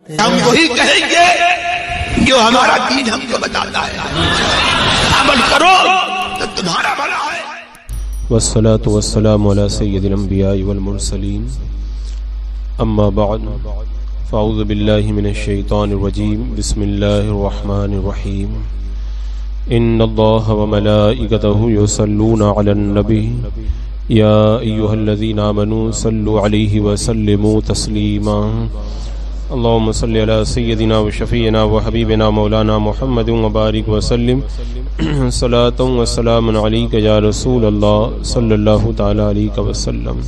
ہم وہی کہیں گے جو ہمارا دین ہم کو بتاتا ہے، عمل کرو تو تمہارا بھلا ہے۔ والصلاة والسلام على سید الانبیاء والمرسلین، اما بعد فاعوذ باللہ من الشیطان الرجیم، بسم اللہ الرحمن الرحیم۔ ان اللہ وملائکتہ یصلون علی النبی یا ایہا الذین آمنوا صلوا علیہ وسلموا تسلیما۔ اللهم صل على سيدنا وشفيعنا وحبيبنا مولانا محمد وبارك وسلم صلاة وسلام عليك يا رسول الله صلى الله تعالى عليك وسلم۔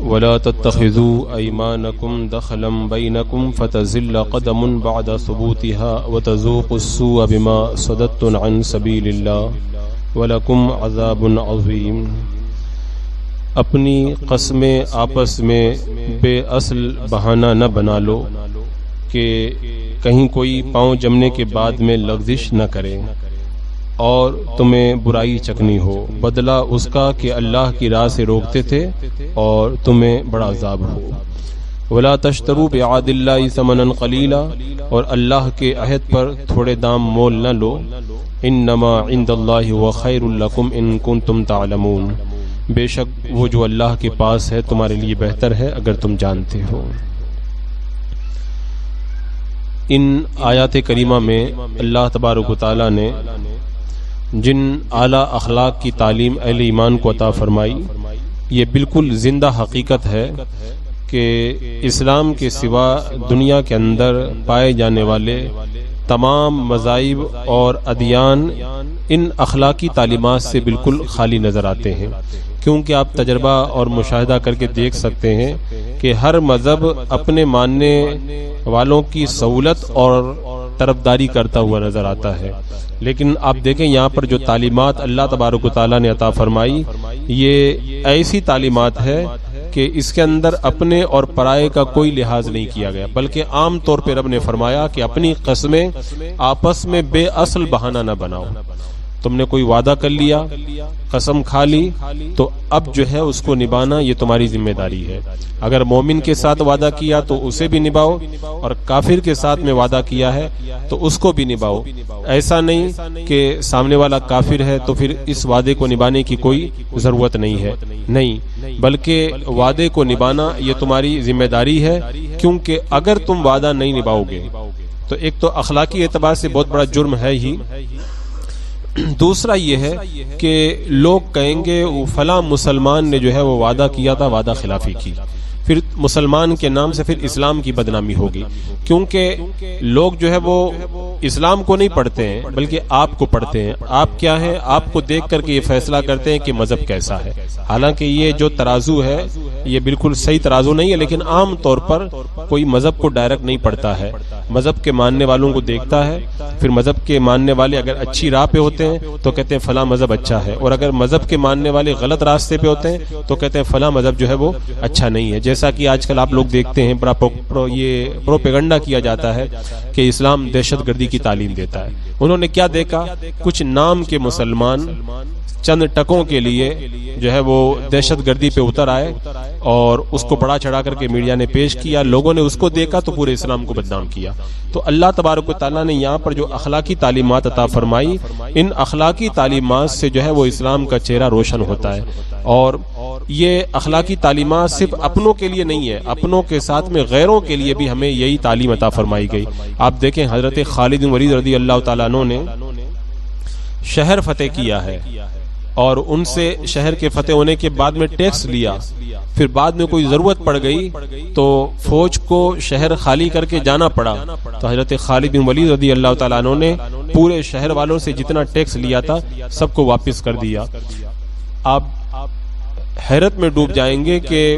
ولا تتخذوا أيمانكم دخلا بينكم فتزل قدم بعد ثبوتها وتذوقوا السوء بما صددتم عن سبيل الله ولكم عذاب عظيم۔ اپنی قسمیں آپس میں بے اصل بہانہ نہ بنا لو کہ کہیں کوئی پاؤں جمنے کے بعد میں لغزش نہ کرے اور تمہیں برائی چکنی ہو، بدلہ اس کا کہ اللہ کی راہ سے روکتے تھے اور تمہیں بڑا عذاب ہو۔ ولا تشتروا بعہد اللہ ثمنا قلیلا، اور اللہ کے عہد پر تھوڑے دام مول نہ لو۔ انما عند اللہ هو خیر لکم ان کنتم تعلمون، بے شک وہ جو اللہ کے پاس ہے تمہارے لیے بہتر ہے اگر تم جانتے ہو۔ ان آیات کریمہ میں اللہ تبارک و تعالی نے جن اعلیٰ اخلاق کی تعلیم اہل ایمان کو عطا فرمائی، یہ بالکل زندہ حقیقت ہے کہ اسلام کے سوا دنیا کے اندر پائے جانے والے تمام مذاہب اور ادیان ان اخلاقی تعلیمات سے بالکل خالی نظر آتے ہیں، کیونکہ آپ تجربہ اور مشاہدہ کر کے دیکھ سکتے ہیں کہ ہر مذہب اپنے ماننے والوں کی سہولت اور طرفداری کرتا ہوا نظر آتا ہے، لیکن آپ دیکھیں یہاں پر جو تعلیمات اللہ تبارک و تعالیٰ نے عطا فرمائی، یہ ایسی تعلیمات ہے کہ اس کے اندر اپنے اور پرائے کا کوئی لحاظ نہیں کیا گیا، بلکہ عام طور پہ رب نے فرمایا کہ اپنی قسمیں آپس میں بے اصل بہانہ نہ بناؤ۔ تم نے کوئی وعدہ کر لیا، قسم کھا لی، تو اب جو ہے اس کو نبھانا یہ تمہاری ذمہ داری ہے۔ اگر مومن کے ساتھ وعدہ کیا تو اسے بھی نبھاؤ، اور کافر کے ساتھ میں وعدہ کیا ہے تو اس کو بھی نبھاؤ۔ ایسا نہیں کہ سامنے والا کافر ہے تو پھر اس وعدے کو نبھانے کی کوئی ضرورت نہیں ہے، نہیں، بلکہ وعدے کو نبھانا یہ تمہاری ذمہ داری ہے، کیونکہ اگر تم وعدہ نہیں نبھاؤ گے تو ایک تو اخلاقی اعتبار سے بہت بڑا جرم ہے ہی، دوسرا یہ ہے کہ لوگ کہیں گے وہ فلاں مسلمان نے جو ہے وہ وعدہ کیا تھا، وعدہ خلافی کی، پھر مسلمان کے نام سے پھر اسلام کی بدنامی ہوگی، کیونکہ لوگ جو ہے وہ اسلام کو نہیں پڑھتے ہیں بلکہ آپ کو پڑھتے ہیں۔ آپ کیا ہے، آپ کو دیکھ کر کے یہ فیصلہ کرتے ہیں کہ مذہب کیسا ہے، حالانکہ یہ جو ترازو ہے یہ بالکل صحیح ترازو نہیں ہے، لیکن عام طور پر کوئی مذہب کو ڈائریکٹ نہیں پڑھتا ہے، مذہب کے ماننے والوں کو دیکھتا ہے، پھر مذہب کے ماننے والے اگر اچھی راہ پہ ہوتے ہیں تو کہتے ہیں فلاں مذہب اچھا ہے، اور اگر مذہب کے ماننے والے غلط راستے پہ ہوتے ہیں تو کہتے ہیں فلاں مذہب جو ہے وہ اچھا نہیں ہے۔ جیسا کہ آج کل آپ لوگ دیکھتے ہیں یہ پروپیگنڈا کیا جاتا ہے کہ اسلام دہشت گردی کی تعلیم دیتا ہے۔ انہوں نے کیا دیکھا، کچھ نام کے مسلمان چند ٹکوں کے لیے جو ہے وہ دہشت گردی پہ اتر آئے اور اس کو بڑا چڑھا کر کے میڈیا نے پیش کیا، لوگوں نے اس کو دیکھا تو پورے اسلام کو بدنام کیا۔ تو اللہ تبارک و تعالیٰ نے یہاں پر جو اخلاقی تعلیمات عطا فرمائی، ان اخلاقی تعلیمات سے جو ہے وہ اسلام کا چہرہ روشن ہوتا ہے، اور یہ اخلاقی تعلیمات صرف اپنوں کے لیے نہیں ہے، اپنوں کے ساتھ میں غیروں کے لیے بھی ہمیں یہی تعلیم عطا فرمائی گئی۔ آپ دیکھیں حضرت خالد بن ولید رضی اللہ تعالیٰ عنہ نے شہر فتح کیا ہے، اور ان سے شہر کے فتح ہونے کے بعد میں ٹیکس لیا، پھر بعد میں کوئی ضرورت پڑ گئی تو فوج کو شہر خالی کر کے جانا پڑا، تو حضرت خالد بن ولید رضی اللہ تعالیٰ عنہ نے پورے شہر والوں سے جتنا ٹیکس لیا تھا سب کو واپس کر دیا۔ آپ حیرت میں ڈوب جائیں گے کہ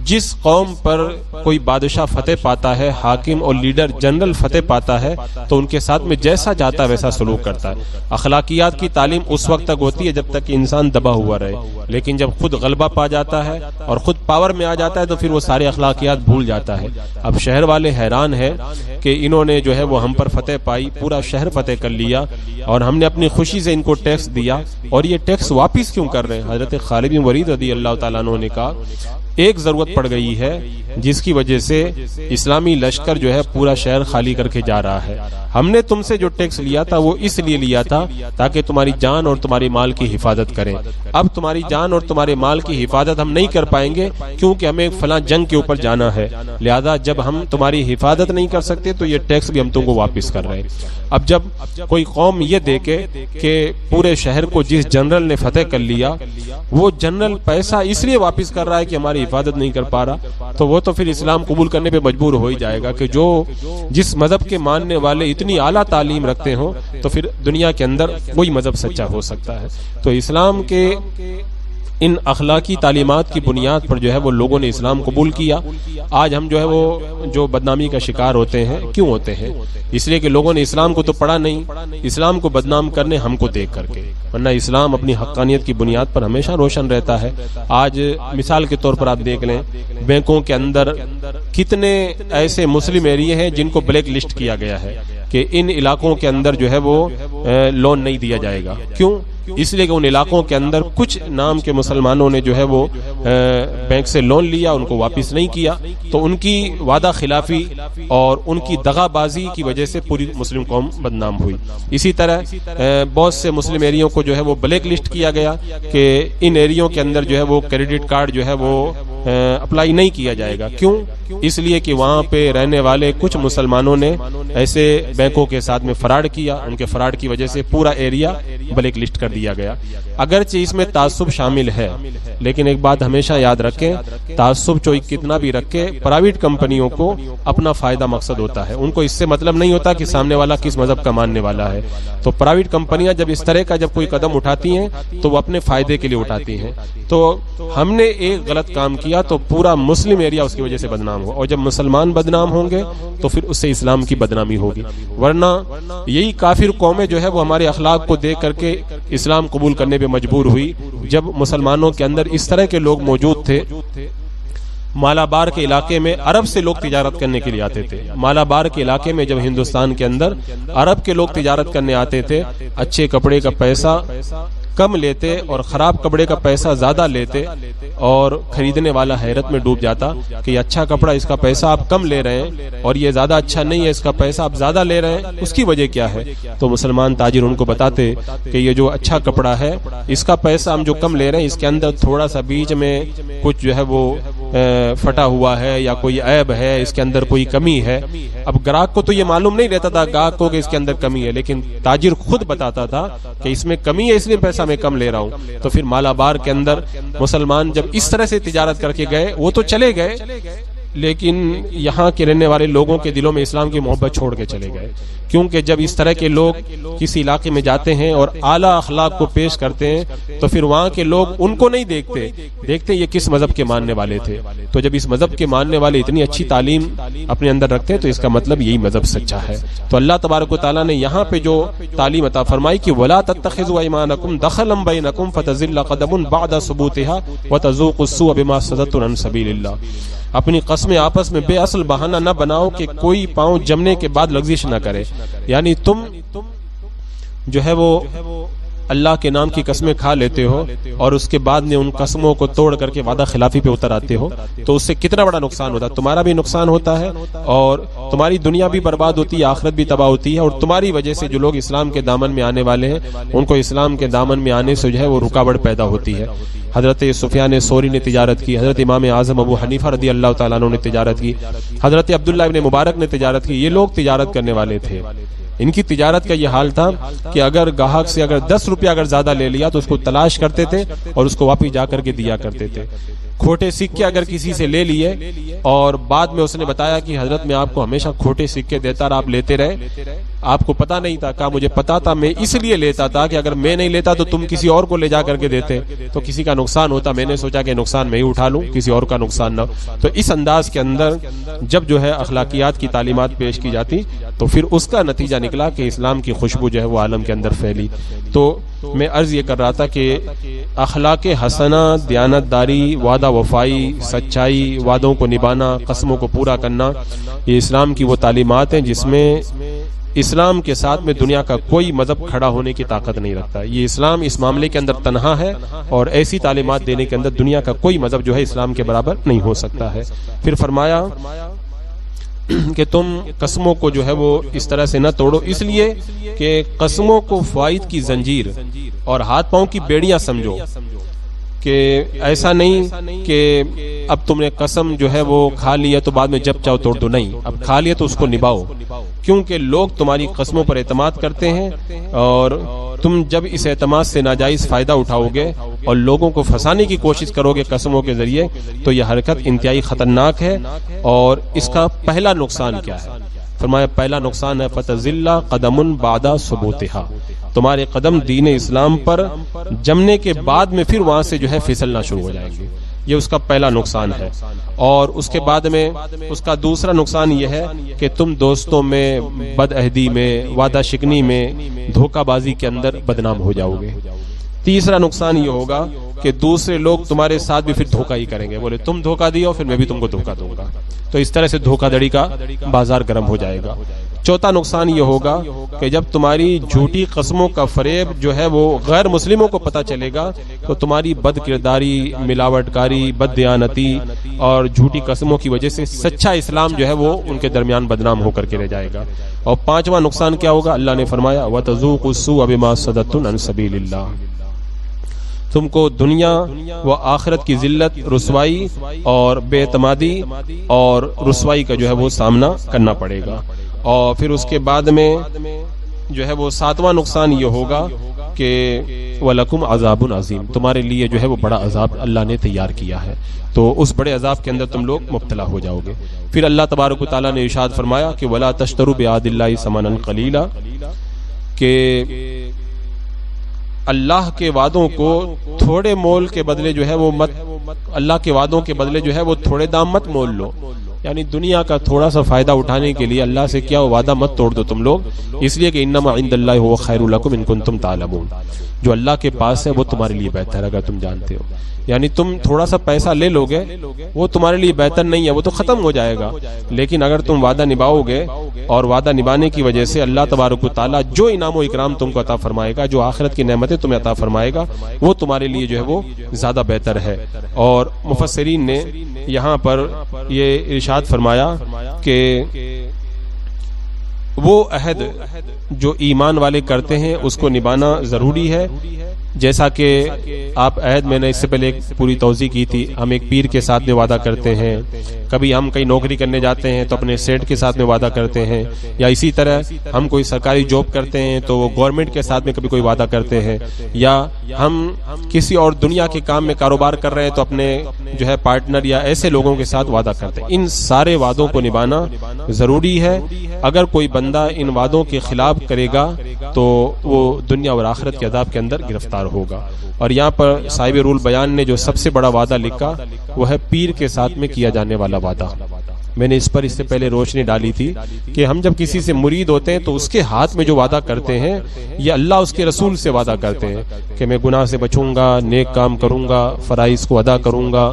جس قوم پر کوئی بادشاہ فتح پاتا ہے، حاکم اور لیڈر جنرل فتح پاتا ہے، تو ان کے ساتھ میں جیسا چاہتا ہے ویسا سلوک کرتا ہے۔ اخلاقیات کی تعلیم اس وقت تک ہوتی ہے جب تک کہ انسان دبا ہوا رہے، لیکن جب خود غلبہ پا جاتا ہے اور خود پاور میں آ جاتا ہے تو پھر وہ سارے اخلاقیات بھول جاتا ہے۔ اب شہر والے حیران ہیں کہ انہوں نے جو ہے وہ ہم پر فتح پائی، پورا شہر فتح کر لیا، اور ہم نے اپنی خوشی سے ان کو ٹیکس دیا، اور یہ ٹیکس واپس کیوں کر رہے ہیں؟ حضرت خالد بن ولید رضی اللہ تعالیٰ عنہ نے کہا ایک ضرورت پڑ گئی ہے جس کی وجہ سے اسلامی لشکر جو ہے پورا شہر خالی کر کے جا رہا ہے. ہم نے تم سے جو ٹیکس لیا تھا وہ اس لیے لیا تھا تاکہ تمہاری جان اور تمہاری مال کی حفاظت کریں. اب تمہاری جان اور تمہارے مال کی حفاظت ہم نہیں کر پائیں گے کیونکہ ہمیں فلاں جنگ کے اوپر جانا ہے, لہذا جب ہم تمہاری حفاظت نہیں کر سکتے تو یہ ٹیکس بھی ہم تم کو واپس کر رہے ہیں. اب جب کوئی قوم یہ دیکھے کہ پورے شہر کو جس جنرل نے فتح کر لیا وہ جنرل پیسہ اس لیے واپس کر رہا ہے کہ ہماری حفاظت نہیں کر پا رہا, تو وہ تو پھر اسلام قبول کرنے پہ مجبور ہو ہی جائے گا کہ جو جس مذہب کے ماننے والے اتنی اعلیٰ تعلیم رکھتے ہوں تو پھر دنیا کے اندر وہی مذہب سچا ہو سکتا ہے. تو اسلام کے ان اخلاقی تعلیمات کی بنیاد پر جو ہے وہ لوگوں نے اسلام قبول کیا. آج ہم جو ہے وہ جو بدنامی کا شکار ہوتے ہیں, کیوں ہوتے ہیں؟ اس لیے کہ لوگوں نے اسلام کو تو پڑھا نہیں, اسلام کو بدنام کرنے ہم کو دیکھ کر کے, ورنہ اسلام اپنی حقانیت کی بنیاد پر ہمیشہ روشن رہتا ہے. آج مثال کے طور پر آپ دیکھ لیں بینکوں کے اندر کتنے ایسے مسلم ایریے ہیں جن کو بلیک لسٹ کیا گیا ہے کہ ان علاقوں کے اندر جو ہے وہ لون نہیں دیا جائے گا. کیوں؟ اس لیے کہ ان علاقوں کے اندر کچھ نام کے مسلمانوں نے جو ہے وہ بینک سے لون لیا, ان کو واپس نہیں کیا, تو ان کی وعدہ خلافی اور ان کی دغا بازی کی وجہ سے پوری مسلم قوم بدنام ہوئی. اسی طرح بہت سے مسلم ایریوں کو جو ہے وہ بلیک لسٹ کیا گیا کہ ان ایریوں کے اندر جو ہے وہ کریڈٹ کارڈ جو ہے وہ اپلائی نہیں کیا جائے گا. کیوں؟ اس لیے کہ وہاں پہ رہنے والے کچھ مسلمانوں نے ایسے بینکوں کے ساتھ میں فراڈ کیا, ان کے فراڈ کی وجہ سے پورا ایریا بلیک لسٹ کر دیا گیا. اگرچہ اس میں تعصب شامل ہے, لیکن ایک بات ہمیشہ یاد رکھیں, تعصب چوئی کتنا بھی رکھے, پرائیویٹ کمپنیوں کو اپنا فائدہ مقصد ہوتا ہے, ان کو اس سے مطلب نہیں ہوتا کہ سامنے والا کس مذہب کا ماننے والا ہے. تو پرائیویٹ کمپنیاں جب اس طرح کا جب کوئی قدم اٹھاتی ہیں تو وہ اپنے فائدے کے لیے اٹھاتی ہیں. تو ہم نے ایک غلط کام کیا تو پورا مسلم ایریا اس کی وجہ سے بدنام ہو, اور جب مسلمان بدنام ہوں گے تو پھر اس سے اسلام کی بدنامی ہوگی. ورنہ یہی کافر قومیں جو ہے وہ ہمارے اخلاق کو دیکھ کر کے اسلام قبول کرنے پہ مجبور ہوئی. جب مسلمانوں کے اندر اس طرح کے لوگ موجود تھے, مالابار کے علاقے میں عرب سے لوگ تجارت کرنے کے لیے آتے تھے. مالابار کے علاقے میں جب ہندوستان کے اندر عرب کے لوگ تجارت کرنے آتے تھے, اچھے کپڑے کا پیسہ کم لیتے اور خراب کپڑے کا پیسہ زیادہ لیتے, اور خریدنے والا حیرت میں ڈوب جاتا کہ یہ اچھا کپڑا اس کا پیسہ آپ کم لے رہے ہیں اور یہ زیادہ اچھا نہیں ہے اس کا پیسہ آپ زیادہ لے رہے ہیں, اس کی وجہ کیا ہے؟ تو مسلمان تاجر ان کو بتاتے کہ یہ جو اچھا کپڑا ہے اس کا پیسہ ہم جو کم لے رہے ہیں, اس کے اندر تھوڑا سا بیچ میں کچھ جو ہے وہ پھٹا ہوا ہے یا کوئی عیب ہے, اس کے اندر کوئی کمی ہے. اب گراہک کو تو یہ معلوم نہیں رہتا تھا گاہک کو کہ اس کے اندر کمی ہے, لیکن تاجر خود بتاتا تھا کہ اس میں کمی ہے اس لیے پیسہ میں کم لے رہا ہوں. تو پھر مالابار کے اندر مسلمان جب اس طرح سے تجارت کر کے گئے, وہ تو چلے گئے لیکن یہاں کے رہنے والے لوگوں کے دلوں میں اسلام کی محبت چھوڑ کے چلے گئے, کیونکہ جب اس طرح کے لوگ کسی علاقے میں جاتے ہیں اور اعلیٰ اخلاق کو پیش کرتے ہیں تو پھر وہاں کے لوگ ان کو نہیں دیکھتے یہ کس مذہب کے ماننے والے تھے. تو جب اس مذہب کے ماننے والے اتنی اچھی تعلیم اپنے اندر رکھتے ہیں تو اس کا مطلب یہی مذہب سچا ہے. تو اللہ تبارک و تعالیٰ نے یہاں پہ جو تعلیم عطا فرمائی کہ وَلَا تَتَّخِذُوا أَيْمَانَكُمْ دَخَلًا بَيْنَكُمْ فَتَزِلَّ قَدَمٌ بَعْدَ ثُبُوتِهَا وَتَذُوقُوا السُّوءَ بِمَا صَدَدتُّمْ عَنْ سَبِيلِ اللَّهِ. اپنی قسمیں آپس میں بے اصل بہانہ نہ بناؤ کہ کوئی پاؤں جمنے کے بعد لغزش نہ کرے. یعنی تم جو ہے وہ اللہ کے نام کی قسمیں کھا لیتے ہو اور اس کے بعد میں ان قسموں کو توڑ کر کے وعدہ خلافی پہ اتر آتے ہو, تو اس سے کتنا بڑا نقصان ہوتا ہے. تمہارا بھی نقصان ہوتا ہے اور تمہاری دنیا بھی برباد ہوتی ہے, آخرت بھی تباہ ہوتی ہے, اور تمہاری وجہ سے جو لوگ اسلام کے دامن میں آنے والے ہیں ان کو اسلام کے دامن میں آنے سے جو ہے وہ رکاوٹ پیدا ہوتی ہے. حضرت سفیان ثوری نے تجارت کی, حضرت امام اعظم ابو حنیفہ رضی اللہ تعالیٰ عنہ نے تجارت کی, حضرت عبداللہ ابن مبارک نے تجارت کی. یہ لوگ تجارت کرنے والے تھے. ان کی تجارت کا یہ حال تھا کہ اگر گاہک سے اگر 10 روپیہ اگر زیادہ لے لیا تو اس کو تلاش کرتے تھے اور اس کو واپس جا کر کے دیا کرتے تھے. کھوٹے سکے اگر کسی سے لے لیے اور بعد میں اس نے بتایا کہ حضرت میں آپ کو ہمیشہ کھوٹے سکے دیتا رہا, آپ لیتے رہے, آپ کو پتا نہیں تھا. کہا مجھے پتا تھا, میں اس لیے لیتا تھا کہ اگر میں نہیں لیتا تو تم کسی اور کو لے جا کر کے دیتے تو کسی کا نقصان ہوتا, میں نے سوچا کہ نقصان میں ہی اٹھا لوں, کسی اور کا نقصان نہ. تو اس انداز کے اندر جب جو ہے اخلاقیات کی تعلیمات پیش کی جاتی تو پھر اس کا نتیجہ نکلا کہ اسلام کی خوشبو جو ہے وہ عالم کے اندر پھیلی. تو میں عرض یہ کر رہا تھا کہ اخلاق حسنہ, دیانتداری, وعدہ وفائی, سچائی, وعدوں کو نبھانا, قسموں کو پورا کرنا, یہ اسلام کی وہ تعلیمات ہیں جس میں اسلام کے ساتھ میں دنیا کا کوئی مذہب کھڑا ہونے کی طاقت نہیں رکھتا. یہ اسلام اس معاملے کے اندر تنہا ہے اور ایسی تعلیمات دینے کے اندر دنیا کا کوئی مذہب جو ہے اسلام کے برابر نہیں ہو سکتا ہے. پھر فرمایا کہ تم قسموں کو جو ہے وہ اس طرح سے نہ توڑو، اس لیے کہ قسموں کو فوائد کی زنجیر اور ہاتھ پاؤں کی بیڑیاں سمجھو، کہ ایسا نہیں کہ اب تم نے قسم جو ہے وہ کھا لیا تو بعد میں جب چاہو توڑ دو. نہیں، اب کھا لیا تو اس کو نبھاؤ، کیونکہ لوگ تمہاری قسموں پر اعتماد کرتے ہیں اور تم جب اس اعتماد سے ناجائز فائدہ اٹھاؤ گے اور لوگوں کو پھنسانے کی کوشش کرو گے قسموں کے ذریعے تو یہ حرکت انتہائی خطرناک ہے. اور اس کا پہلا نقصان کیا ہے؟ فرمایا پہلا نقصان ہے فتزل قدم بعد ثبوتها، تمہارے قدم دین اسلام پر جمنے کے بعد میں پھر وہاں سے جو ہے پھسلنا شروع ہو جائیں گے. یہ اس کا پہلا نقصان ہے. اور اس کے بعد میں اس کا دوسرا نقصان یہ ہے کہ تم دوستوں میں، بد عہدی میں، وعدہ شکنی میں، دھوکہ بازی کے اندر بدنام ہو جاؤ گے. تیسرا نقصان یہ ہوگا کہ دوسرے لوگ تمہارے ساتھ بھی پھر دھوکہ ہی کریں گے، بولے تم دھوکہ دیو پھر میں بھی تم کو دھوکہ دوں گا. تو اس طرح سے دھوکہ دڑی کا بازار گرم ہو جائے گا. چوتھا نقصان یہ ہوگا کہ جب تمہاری جھوٹی قسموں کا فریب جو ہے وہ غیر مسلموں کو پتہ چلے گا تو تمہاری بد کرداری، ملاوٹ کاری، بد دیانتی اور جھوٹی قسموں کی وجہ سے سچا اسلام جو ہے وہ ان کے درمیان بدنام ہو کر کے رہ جائے گا. اور پانچواں نقصان کیا ہوگا؟ اللہ نے فرمایا وَتَذُوقُوا السُّوءَ بِمَا صَدَدتُّمْ عَنْ سَبِيلِ اللَّهِ، تم کو دنیا و آخرت کی ذلت، رسوائی اور بے اعتمادی اور رسوائی کا جو ہے وہ سامنا کرنا پڑے گا. اور پھر اس کے بعد میں جو ہے وہ ساتواں نقصان یہ ہوگا کہ وَلَكُمْ عَذَابٌ عَظِيمٌ، تمہارے لیے جو ہے وہ بڑا عذاب اللہ نے تیار کیا ہے، تو اس بڑے عذاب کے اندر تم لوگ مبتلا ہو جاؤ گے. پھر اللہ تبارک و تعالیٰ نے ارشاد فرمایا کہ وَلَا تَشْتَرُوا بِعَهْدِ اللَّهِ ثَمَنًا قَلِيلًا، کہ اللہ کے وعدوں کو تھوڑے مول کے بدلے جو ہے وہ اللہ کے وعدوں کے بدلے جو ہے وہ تھوڑے دام مت مول لو. یعنی دنیا کا تھوڑا سا فائدہ اٹھانے کے لیے اللہ سے کیا وعدہ مت توڑ دو تم لوگ، اس لیے کہ انما عند اللہ هو خیر لکم ان کنتم تعلمون، جو اللہ کے پاس ہے وہ تمہارے لیے بہتر ہے اگر تم جانتے ہو. یعنی تم تھوڑا سا پیسہ لے لو گے وہ تمہارے لیے بہتر نہیں ہے، وہ تو ختم ہو جائے گا، لیکن اگر تم وعدہ نبھاؤ گے اور وعدہ نبھانے کی وجہ سے اللہ تبارک و تعالیٰ جو انعام و اکرام تم کو عطا فرمائے گا، جو آخرت کی نعمتیں تمہیں عطا فرمائے گا، وہ تمہارے لیے جو ہے وہ زیادہ بہتر ہے. اور مفسرین نے یہاں پر یہ ارشاد فرمایا کہ وہ عہد جو ایمان والے کرتے ہیں اس کو نبھانا ضروری ہے. جیسا کہ آپ عہد، میں نے اس سے پہلے ایک پوری توضیح کی تھی، ہم ایک پیر کے ساتھ میں وعدہ کرتے ہیں، کبھی ہم کہیں نوکری کرنے جاتے ہیں تو اپنے سیٹ کے ساتھ میں وعدہ کرتے ہیں، یا اسی طرح ہم کوئی سرکاری جاب کرتے ہیں تو وہ گورنمنٹ کے ساتھ میں کبھی کوئی وعدہ کرتے ہیں، یا ہم کسی اور دنیا کے کام میں کاروبار کر رہے ہیں تو اپنے جو ہے پارٹنر یا ایسے لوگوں کے ساتھ وعدہ کرتے ہیں. ان سارے وعدوں کو نبھانا ضروری ہے. اگر کوئی بندہ ان وعدوں کے خلاف کرے گا تو وہ دنیا اور آخرت کے عذاب کے اندر گرفتار ہوگا. اور یہاں پر صاحب رول بیان نے جو سب سے بڑا وعدہ لکھا وہ ہے پیر کے ساتھ میں کیا جانے والا وعدہ. میں نے اس پر اس سے پہلے روشنی ڈالی تھی کہ ہم جب کسی سے مرید ہوتے ہیں تو اس کے ہاتھ میں جو وعدہ کرتے ہیں یہ اللہ اس کے رسول سے وعدہ کرتے ہیں کہ میں گناہ سے بچوں گا، نیک کام کروں گا، فرائض کو ادا کروں گا،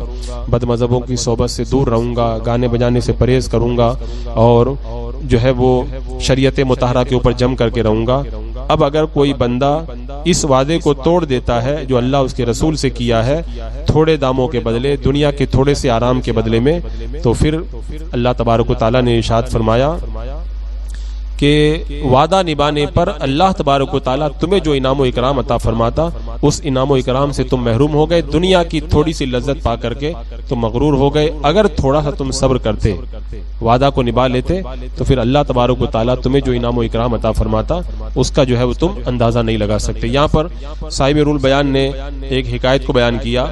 بد مذہبوں کی صحبت سے دور رہوں گا، گانے بجانے سے پرہیز کروں گا، اور جو ہے وہ شریعت مطہرہ کے اوپر جم کر کے رہوں گا. اب اگر کوئی بندہ اس وعدے کو توڑ دیتا ہے جو اللہ اس کے رسول سے کیا ہے تھوڑے داموں کے بدلے، دنیا کے تھوڑے سے آرام کے بدلے میں، تو پھر اللہ تبارک و تعالیٰ نے ارشاد فرمایا کہ وعدہ نبھانے پر اللہ تبارک و تعالیٰ تمہیں جو انعام و اکرام عطا فرماتا اس انعام و اکرام سے تم محروم ہو گئے. دنیا کی تھوڑی سی لذت پا کر کے تم مغرور ہو گئے. اگر تھوڑا سا تم صبر کرتے، وعدہ کو نبھا لیتے، تو پھر اللہ تبارک و تعالیٰ تمہیں جو انعام و اکرام عطا فرماتا اس کا جو ہے وہ تم اندازہ نہیں لگا سکتے. یہاں پر صاحب رول بیان نے ایک حکایت کو بیان کیا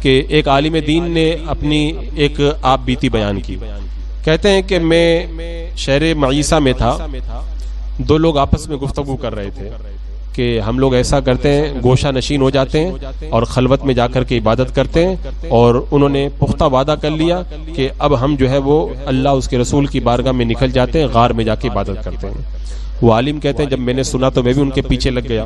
کہ ایک عالم دین نے اپنی ایک آپ بیتی بیان کی. کہتے ہیں کہ میں شہر معیسہ میں تھا، دو لوگ آپس میں گفتگو کر رہے تھے کہ ہم لوگ ایسا کرتے ہیں، گوشہ نشین ہو جاتے ہیں اور خلوت میں جا کر کے عبادت کرتے ہیں، اور انہوں نے پختہ وعدہ کر لیا کہ اب ہم جو ہے وہ اللہ اس کے رسول کی بارگاہ میں نکل جاتے ہیں، غار میں جا کے عبادت کرتے ہیں. وہ عالم کہتے ہیں جب میں نے سنا تو میں بھی ان کے پیچھے لگ گیا.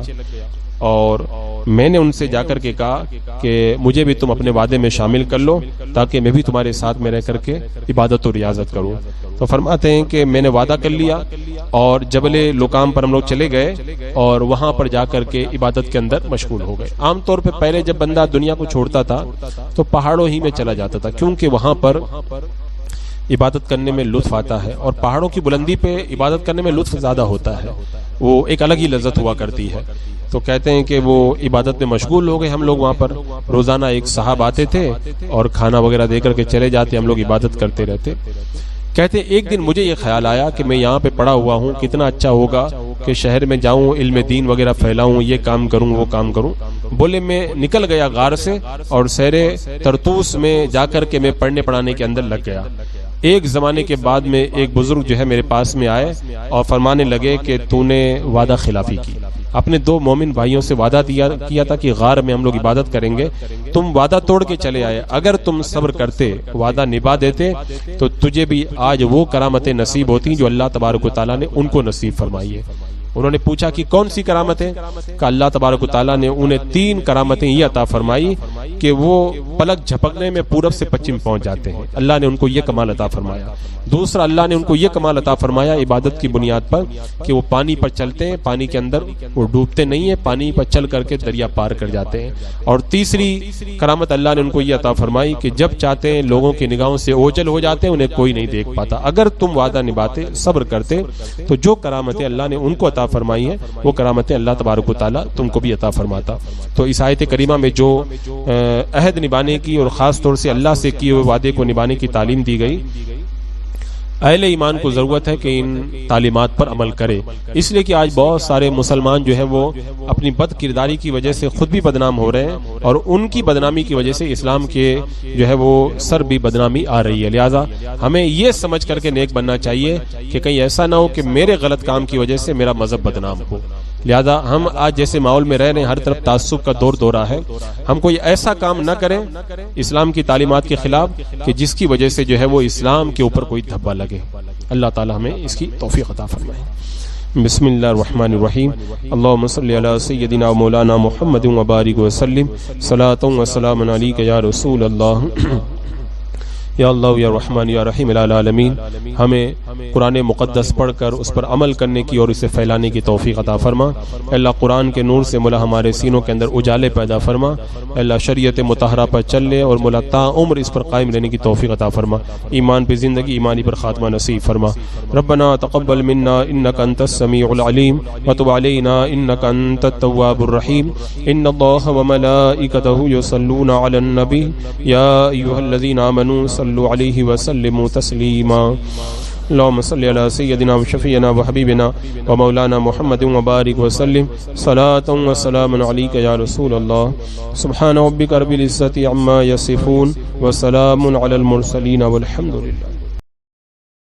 اور میں نے ان سے جا کر کے کہا کہ مجھے بھی تم اپنے وعدے میں شامل کر لو تاکہ میں بھی تمہارے ساتھ میں رہ کر کے عبادت و ریاضت کروں. تو فرماتے ہیں کہ میں نے وعدہ کر لیا اور جبل لقام پر ہم لوگ چلے گئے اور وہاں پر جا کر کے عبادت کے اندر مشغول ہو گئے. عام طور پہ پہلے جب بندہ دنیا کو چھوڑتا تھا تو پہاڑوں ہی میں چلا جاتا تھا کیونکہ وہاں پر عبادت کرنے میں لطف آتا ہے اور پہاڑوں کی بلندی پہ عبادت کرنے میں لطف زیادہ ہوتا ہے, وہ ایک الگ ہی لذت ہوا کرتی ہے. تو کہتے ہیں کہ وہ عبادت میں مشغول ہو گئے. ہم لوگ وہاں پر روزانہ ایک صاحب آتے تھے اور کھانا وغیرہ دے کر کے چلے جاتے, ہم لوگ عبادت کرتے رہتے. کہتے ہیں ایک دن مجھے یہ خیال آیا کہ میں یہاں پہ پڑا ہوا ہوں, کتنا اچھا ہوگا کہ شہر میں جاؤں, علم دین وغیرہ پھیلاؤں, یہ کام کروں وہ کام کروں. بولے میں نکل گیا غار سے اور سیر ترتوس میں جا کر کے میں پڑھنے پڑھانے کے اندر لگ گیا. ایک زمانے کے بعد میں ایک بزرگ جو ہے میرے پاس میں آئے اور فرمانے لگے کہ تو نے وعدہ خلافی کی. اپنے دو مومن بھائیوں سے وعدہ کیا تھا کہ غار میں ہم لوگ عبادت کریں گے, تم وعدہ توڑ کے چلے آئے. اگر تم صبر کرتے, وعدہ نبھا دیتے تو تجھے بھی آج وہ کرامتیں نصیب ہوتی جو اللہ تبارک و تعالیٰ نے ان کو نصیب فرمائی ہے. انہوں نے پوچھا کہ کون سی کرامتیں؟ کہ اللہ تبارک و تعالیٰ نے انہیں 3 کرامتیں یہ عطا فرمائی کہ وہ پلک جھپکنے میں پورب سے پچھم پہنچ جاتے ہیں. اللہ نے ان کو یہ کمال عطا فرمایا. دوسرا, اللہ نے ان کو یہ کمال عطا فرمایا عبادت کی بنیاد پر کہ وہ پانی پر چلتے ہیں, پانی کے اندر وہ ڈوبتے نہیں ہیں, پانی پر چل کر کے دریا پار کر جاتے ہیں. اور تیسری کرامت اللہ نے ان کو یہ عطا فرمائی کہ جب چاہتے ہیں لوگوں کی نگاہوں سے اوجھل ہو جاتے ہیں, انہیں کوئی نہیں دیکھ پاتا. اگر تم وعدہ نبھاتے, صبر کرتے تو جو کرامتیں اللہ نے ان کو عطا فرمائی ہیں وہ کرامتیں اللہ تبارک و تعالیٰ تم کو بھی عطا فرماتا. تو اس آیت کریمہ میں جو عہد نبھانے کی اور خاص طور سے اللہ سے کیے ہوئے وعدے کو نبھانے کی تعلیم دی گئی, اہل ایمان کو ضرورت ہے کہ ان تعلیمات پر عمل کرے. اس لیے کہ آج بہت سارے مسلمان جو ہے وہ اپنی بد کرداری کی وجہ سے خود بھی بدنام ہو رہے ہیں اور ان کی بدنامی کی وجہ سے اسلام کے جو ہے وہ سر بھی بدنامی آ رہی ہے. لہٰذا ہمیں یہ سمجھ کر کے نیک بننا چاہیے کہ کہیں ایسا نہ ہو کہ میرے غلط کام کی وجہ سے میرا مذہب بدنام ہو. لہذا ہم آج جیسے ماحول میں رہ رہے ہیں, ہر طرف تعصب کا دورہ ہے, ہم کوئی ایسا کام نہ کریں اسلام کی تعلیمات کے خلاف کہ جس کی وجہ سے جو ہے وہ اسلام کے اوپر کوئی دھبا لگے. اللہ تعالی ہمیں اس کی توفیق عطا فرمائے. بسم اللہ الرحمن الرحیم. اللہم صلی علی سیدنا مولانا محمد وبارک وسلم. صلاۃ و سلام علیک یا رسول اللہ. یا اللہ یا رحمان یا رحیم العالمین, ہمیں قرآن مقدس پڑھ کر اس پر عمل کرنے کی اور اسے پھیلانے کی توفیق عطا فرما. اللہ قرآن کے نور سے مولا ہمارے سینوں کے اندر اجالے پیدا فرما. اللہ شریعت مطہرہ پر چلنے اور مولا تا عمر اس پر قائم رہنے کی توفیق عطا فرما. ایمان پہ زندگی, ایمانی پر خاتمہ نصیب فرما. ربنا تقبل منا انک انت السمیع العلیم وتب علینا انک انت التواب الرحیم. ان اللہ وملائکتہ یصلون علی النبی یا ایھا الذین آمنوا صلوا علیہ وسلموا تسلیما. اللهم صل على سيدنا وشفيعنا وحبيبنا ومولانا محمد وبارك وسلم. صلاة وسلام عليك يا رسول الله. سبحان ربك رب العزة عما يصفون وسلام على المرسلين والحمد لله.